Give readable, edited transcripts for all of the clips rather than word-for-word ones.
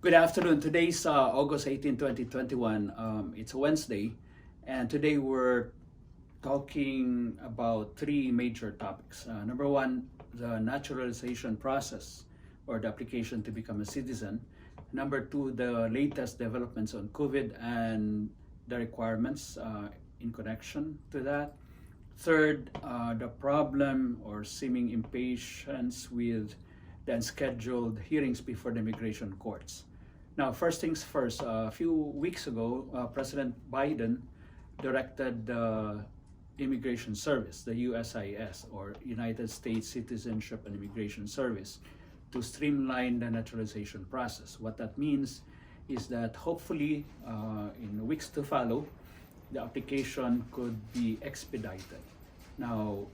Good afternoon. Today's August 18, 2021. It's a Wednesday, and today we're talking about three major topics. Number one, the naturalization process or the application to become a citizen. Number two, the latest developments on COVID and the requirements in connection to that. Third, the problem or seeming impatience with the unscheduled hearings before the immigration courts. Now, first things first, a few weeks ago, President Biden directed the Immigration Service, the USIS, or United States Citizenship and Immigration Service, to streamline the naturalization process. What that means is that hopefully in the weeks to follow, the application could be expedited. Now,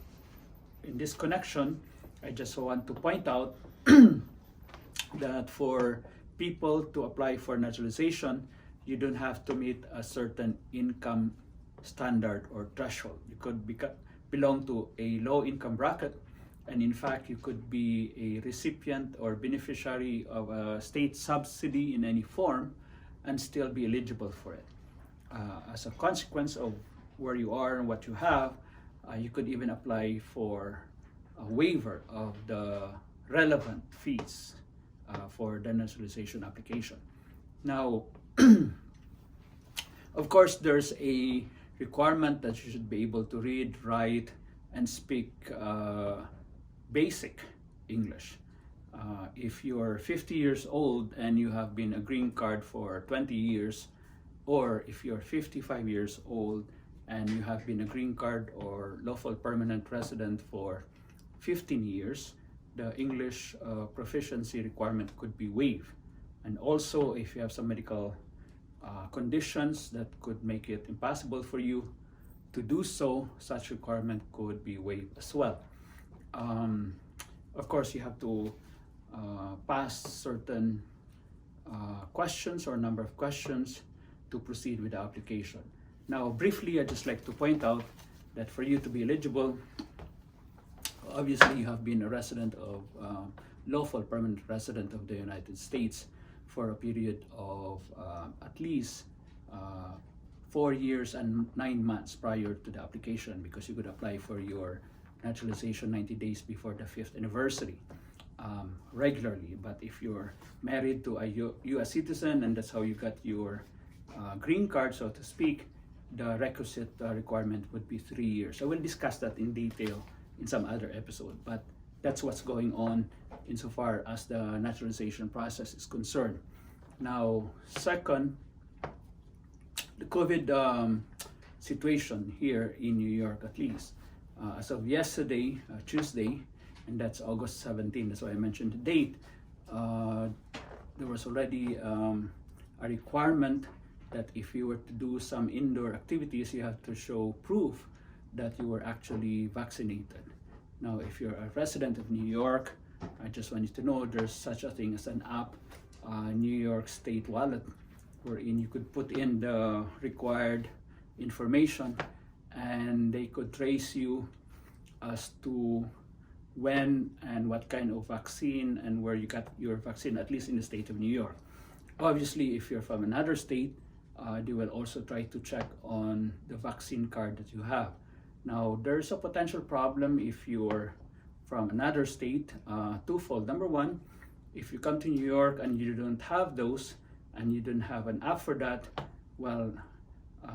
in this connection, I just want to point out that for people to apply for naturalization, you don't have to meet a certain income standard or threshold. You could belong to a low income bracket, and in fact, you could be a recipient or beneficiary of a state subsidy in any form and still be eligible for it. As a consequence of where you are and what you have, you could even apply for a waiver of the relevant fees for the naturalization application. Now, of course, there's a requirement that you should be able to read, write, and speak basic English. If you're 50 years old and you have been a green card for 20 years, or if you're 55 years old and you have been a green card or lawful permanent resident for 15 years, the English proficiency requirement could be waived. And also, if you have some medical conditions that could make it impossible for you to do so, such requirement could be waived as well. Of course, you have to pass certain questions or number of questions to proceed with the application. Now, briefly, I'd just like to point out that for you to be eligible, obviously you have been a resident of lawful permanent resident of the United States for a period of at least 4 years and 9 months prior to the application, because you could apply for your naturalization 90 days before the 5th anniversary regularly. But if you're married to a US citizen and that's how you got your green card, so to speak, the requisite requirement would be 3 years. I will discuss that in detail in some other episode, but that's what's going on insofar as the naturalization process is concerned. Now, second, the COVID situation here in New York, at least as of yesterday, Tuesday, and that's August 17, that's why I mentioned the date, there was already a requirement that if you were to do some indoor activities, you have to show proof that you were actually vaccinated. Now, if you're a resident of New York, I just want you to know there's such a thing as an app, New York State Wallet, wherein you could put in the required information and they could trace you as to when and what kind of vaccine and where you got your vaccine, at least in the state of New York. Obviously, if you're from another state, they will also try to check on the vaccine card that you have. Now, there's a potential problem if you're from another state, twofold. Number one, if you come to New York and you don't have those and you don't have an app for that, well,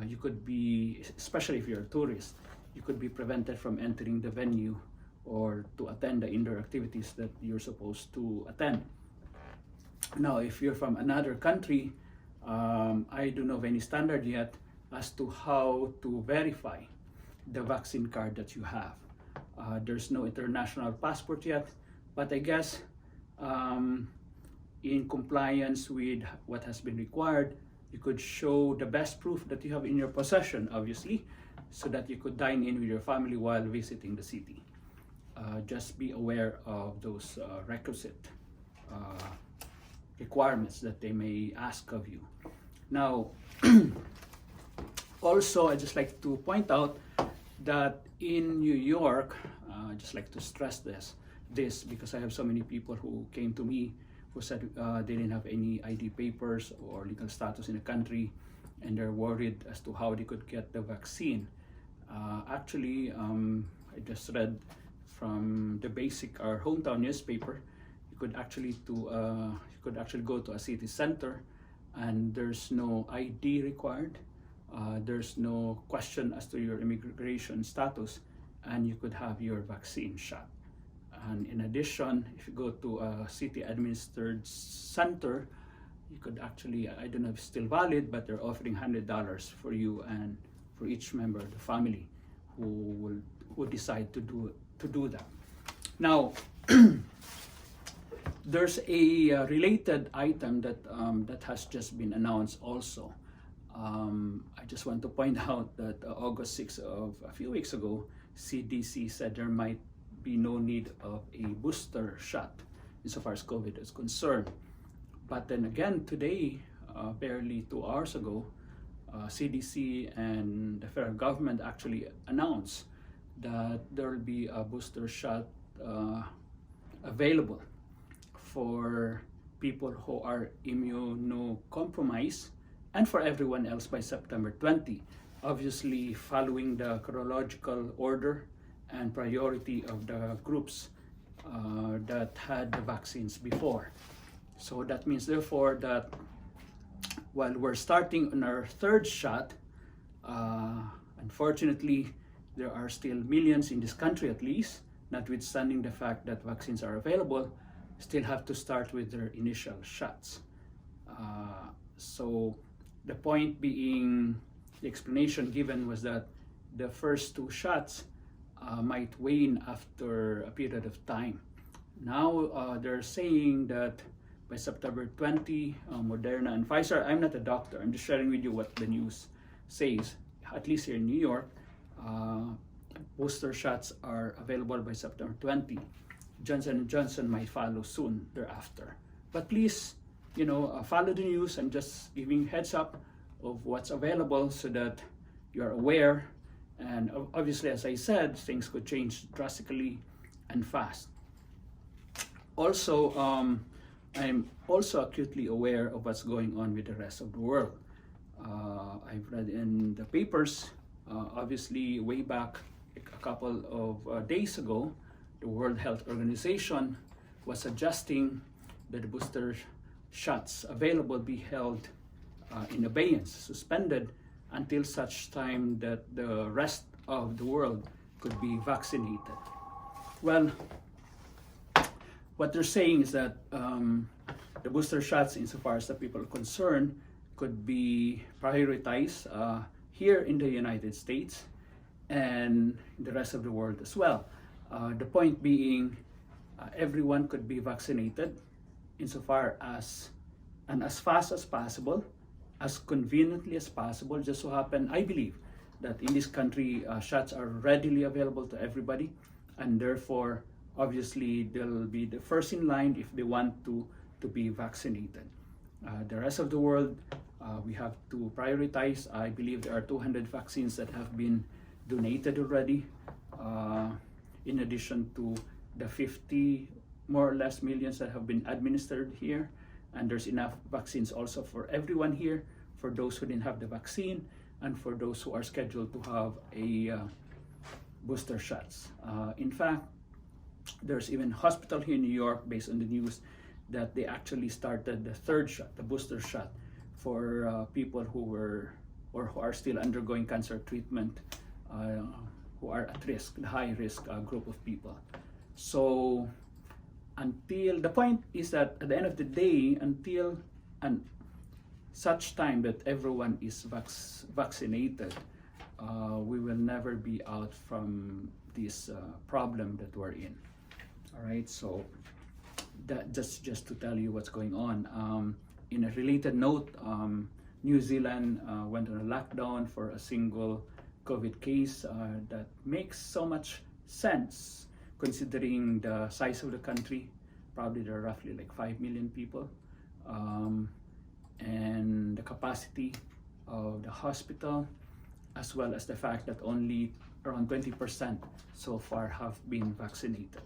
you could be, especially if you're a tourist, you could be prevented from entering the venue or to attend the indoor activities that you're supposed to attend. Now, if you're from another country, I don't know of any standard yet as to how to verify the vaccine card that you have. There's no international passport yet, but I guess in compliance with what has been required, you could show the best proof that you have in your possession, obviously, so that you could dine in with your family while visiting the city. Just be aware of those requisite requirements that they may ask of you. Now, also, I'd just like to point out that in New York, I just like to stress this because I have so many people who came to me who said they didn't have any ID papers or legal status in the country, and they're worried as to how they could get the vaccine. Actually, I just read from the basic, our hometown newspaper, you could actually go to a city center, and there's no ID required. There's no question as to your immigration status, and you could have your vaccine shot. And in addition, if you go to a city administered center, you could actually, I don't know if it's still valid, but they're offering $100 for you and for each member of the family who decide to do that. Now, there's a related item that has just been announced also. I just want to point out that August 6th of a few weeks ago, CDC said there might be no need of a booster shot insofar as COVID is concerned. But then again, today, barely 2 hours ago, CDC and the federal government actually announced that there will be a booster shot available for people who are immunocompromised and for everyone else by September 20. Obviously, following the chronological order and priority of the groups that had the vaccines before. So that means, therefore, that while we're starting on our third shot, unfortunately, there are still millions in this country, at least, notwithstanding the fact that vaccines are available, still have to start with their initial shots. So the point being, the explanation given was that the first 2 shots might wane after a period of time. Now they're saying that by September 20, Moderna and Pfizer, I'm not a doctor, I'm just sharing with you what the news says, at least here in New York, booster shots are available by September 20. Johnson & Johnson might follow soon thereafter. But please, follow the news. I'm just giving heads up of what's available so that you're aware. And obviously, as I said, things could change drastically and fast. Also, I'm also acutely aware of what's going on with the rest of the world. I've read in the papers, obviously way back a couple of days ago, the World Health Organization was suggesting that the booster shots available be held in abeyance, suspended, until such time that the rest of the world could be vaccinated. Well, what they're saying is that the booster shots, insofar as the people are concerned, could be prioritized here in the United States and the rest of the world as well. The point being, everyone could be vaccinated insofar as, and as fast as possible, as conveniently as possible. Just so happen, I believe, that in this country, shots are readily available to everybody, and therefore, obviously, they'll be the first in line if they want to be vaccinated. The rest of the world, we have to prioritize. I believe there are 200 vaccines that have been donated already, in addition to the 50 more or less millions that have been administered here. And there's enough vaccines also for everyone here, for those who didn't have the vaccine and for those who are scheduled to have a booster shots. In fact, there's even a hospital here in New York, based on the news, that they actually started the third shot, the booster shot, for people who were or who are still undergoing cancer treatment, who are at risk, the high risk group of people. So until, the point is that at the end of the day, until and such time that everyone is vaccinated, we will never be out from this problem that we're in. All right, so that just to tell you what's going on. In a related note, New Zealand went on a lockdown for a single COVID case. That makes so much sense considering the size of the country. Probably there are roughly like 5 million people, and the capacity of the hospital, as well as the fact that only around 20% so far have been vaccinated.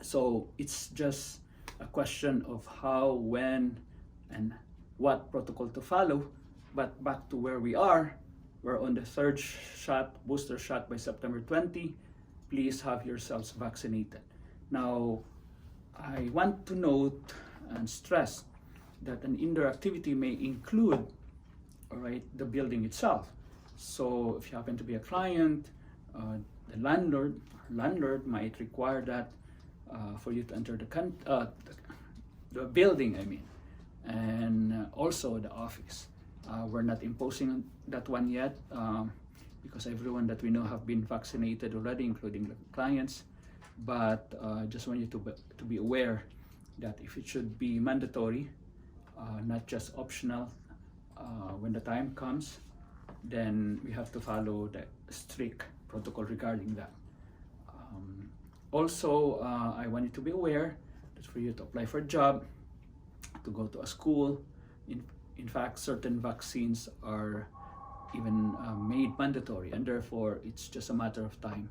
So it's just a question of how, when, and what protocol to follow. But back to where we are, we're on the third shot, booster shot by September 20. Please have yourselves vaccinated. Now, I want to note and stress that an indoor activity may include, all right, the building itself. So if you happen to be a client, the landlord might require that for you to enter the building, I mean, and also the office. We're not imposing that one yet because everyone that we know have been vaccinated already, including the clients. But just want you to be aware that if it should be mandatory, not just optional, when the time comes, then we have to follow the strict protocol regarding that. Also, I want you to be aware that for you to apply for a job, to go to a school, in fact, certain vaccines are even made mandatory, and therefore it's just a matter of time.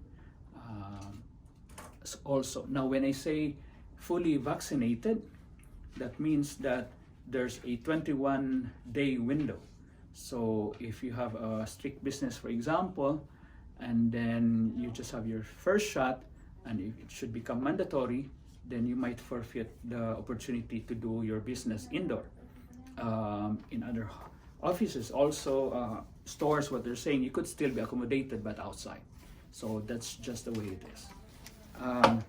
Also, now when I say fully vaccinated, that means that there's a 21-day window. So if you have a strict business, for example, and then you just have your first shot, and if it should become mandatory, then you might forfeit the opportunity to do your business indoor. In other offices, also stores, what they're saying, you could still be accommodated, but outside. So that's just the way it is.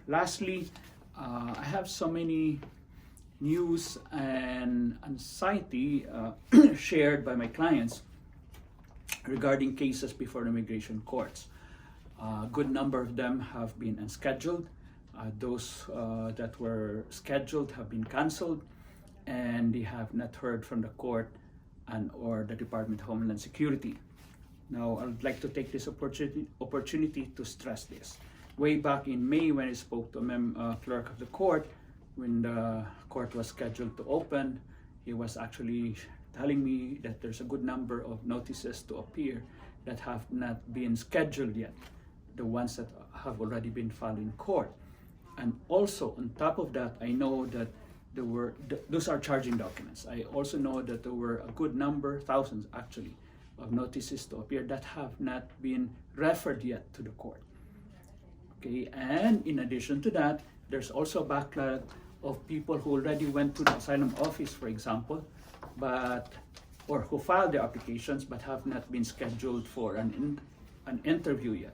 Lastly, I have so many news and anxiety shared by my clients regarding cases before the immigration courts. A good number of them have been unscheduled. Those that were scheduled have been canceled, and they have not heard from the court and or the Department of Homeland Security. Now, I would like to take this opportunity to stress this. Way back in May, when I spoke to a clerk of the court, when the court was scheduled to open, he was actually telling me that there's a good number of notices to appear that have not been scheduled yet, the ones that have already been filed in court. And also, on top of that, I know that there were, those are charging documents. I also know that there were a good number, thousands actually, of notices to appear that have not been referred yet to the court. Okay, and in addition to that, there's also a backlog of people who already went to the asylum office, for example, or who filed their applications but have not been scheduled for an interview yet.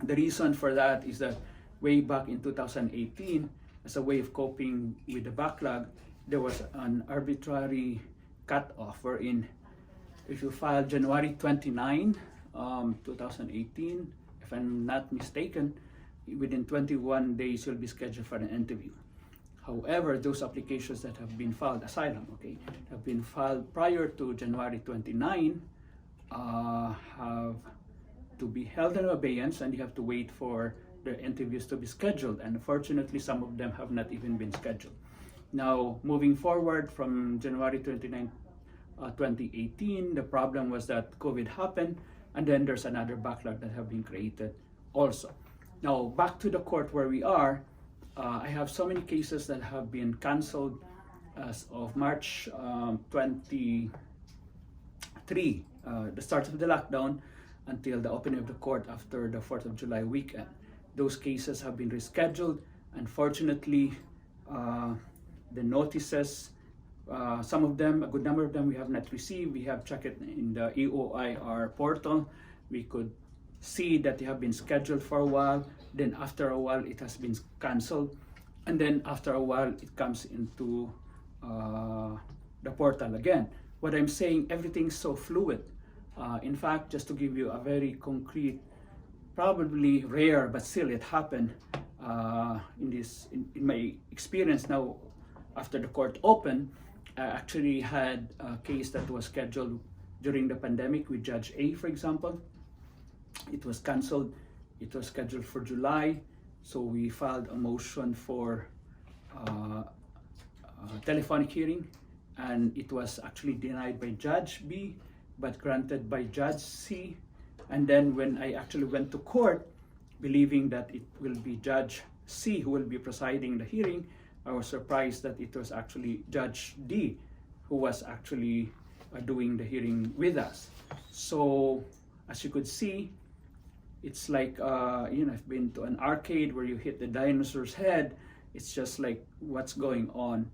The reason for that is that way back in 2018, as a way of coping with the backlog, there was an arbitrary cutoff wherein if you file January 29, 2018, if I'm not mistaken, within 21 days you'll be scheduled for an interview. However, those applications that have been filed, asylum, okay, have been filed prior to January 29, have to be held in abeyance, and you have to wait for the interviews to be scheduled. And unfortunately, some of them have not even been scheduled. Now, moving forward from January 29, 2018, the problem was that COVID happened, and then there's another backlog that have been created also. Now, back to the court where we are, I have so many cases that have been canceled as of March 23, the start of the lockdown, until the opening of the court after the 4th of July weekend. Those cases have been rescheduled. Unfortunately, the notices, some of them, a good number of them, we have not received. We have checked it in the EOIR portal. We could see that they have been scheduled for a while. Then after a while, it has been canceled. And then after a while, it comes into the portal again. What I'm saying, everything's so fluid. In fact, just to give you a very concrete, probably rare, but still it happened in my experience now after the court opened. I actually had a case that was scheduled during the pandemic with Judge A, for example. It was canceled. It was scheduled for July. So we filed a motion for a telephonic hearing, and it was actually denied by Judge B, but granted by Judge C. And then when I actually went to court, believing that it will be Judge C who will be presiding the hearing, I was surprised that it was actually Judge D who was actually doing the hearing with us. So as you could see, it's like, I've been to an arcade where you hit the dinosaur's head. It's just like, what's going on?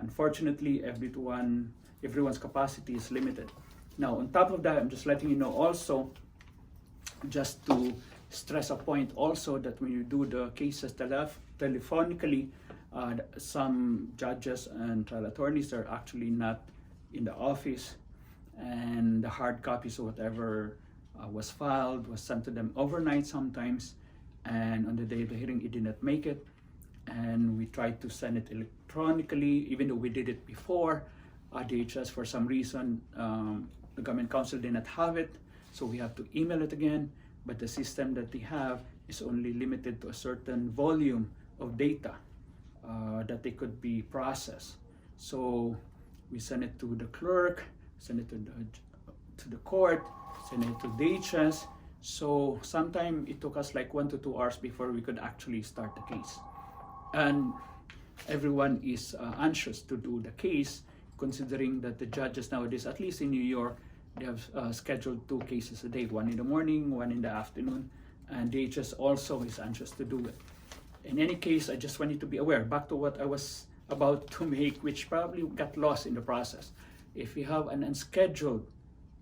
Unfortunately, everyone's capacity is limited. Now, on top of that, I'm just letting you know also, just to stress a point also, that when you do the cases telephonically, some judges and trial attorneys are actually not in the office, and the hard copies of whatever was filed was sent to them overnight sometimes, and on the day of the hearing it did not make it, and we tried to send it electronically even though we did it before. DHS, for some reason, the government council did not have it, so we have to email it again, but the system that they have is only limited to a certain volume of data that they could be processed. So we send it to the clerk, send it to the court, send it to DHS. So sometime it took us like 1 to 2 hours before we could actually start the case. And everyone is anxious to do the case, considering that the judges nowadays, at least in New York, they have scheduled 2 cases a day, 1 in the morning, 1 in the afternoon, and DHS also is anxious to do it. In any case, I just want you to be aware, back to what I was about to make, which probably got lost in the process. If you have an unscheduled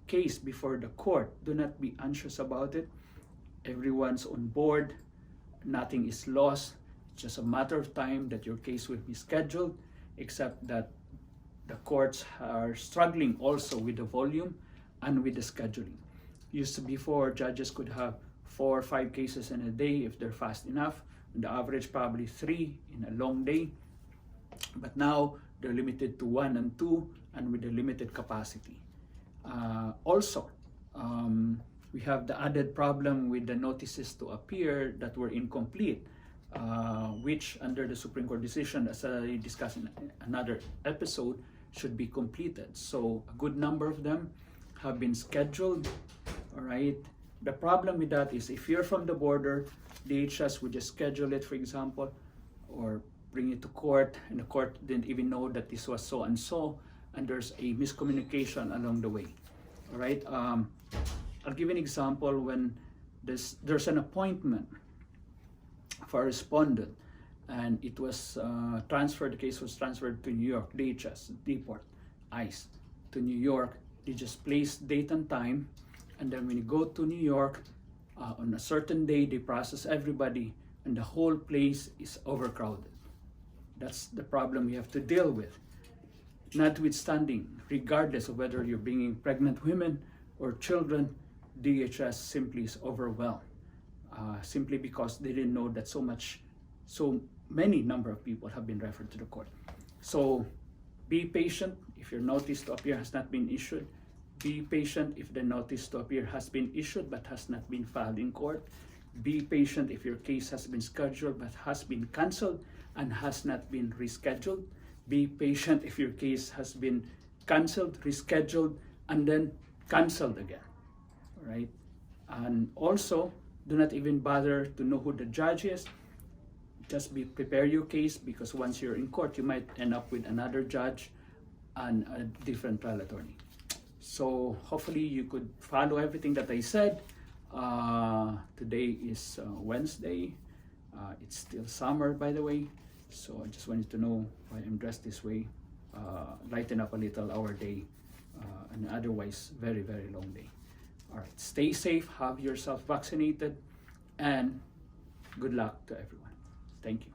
case before the court, do not be anxious about it. Everyone's on board, nothing is lost. It's just a matter of time that your case will be scheduled, except that the courts are struggling also with the volume and with the scheduling. Used to before, judges could have 4 or 5 cases in a day if they're fast enough. On the average, probably 3 in a long day. But now they're limited to 1 and 2, and with a limited capacity. Also, we have the added problem with the notices to appear that were incomplete, which under the Supreme Court decision, as I discussed in another episode, should be completed. So a good number of them have been scheduled. All right. The problem with that is if you're from the border, DHS would just schedule it, for example, or bring it to court, and the court didn't even know that this was so and so, and there's a miscommunication along the way. All right. I'll give you an example. When there's an appointment for a respondent, and it was transferred, the case was transferred to New York, DHS, deport, ICE, to New York. They just place date and time, and then when you go to New York, on a certain day, they process everybody, and the whole place is overcrowded. That's the problem we have to deal with. Notwithstanding, regardless of whether you're bringing pregnant women or children, DHS simply is overwhelmed, simply because they didn't know that so many number of people have been referred to the court. So be patient if your notice to appear has not been issued. Be patient if the notice to appear has been issued but has not been filed in court. Be patient if your case has been scheduled but has been canceled and has not been rescheduled. Be patient if your case has been canceled, rescheduled, and then canceled again. All right? And also, do not even bother to know who the judge is. Just prepare your case, because once you're in court, you might end up with another judge and a different trial attorney. So hopefully you could follow everything that I said. Today is Wednesday. It's still summer, by the way. So I just wanted to know why I'm dressed this way. Lighten up a little our day, an otherwise very, very long day. All right, stay safe, have yourself vaccinated, and good luck to everyone. Thank you.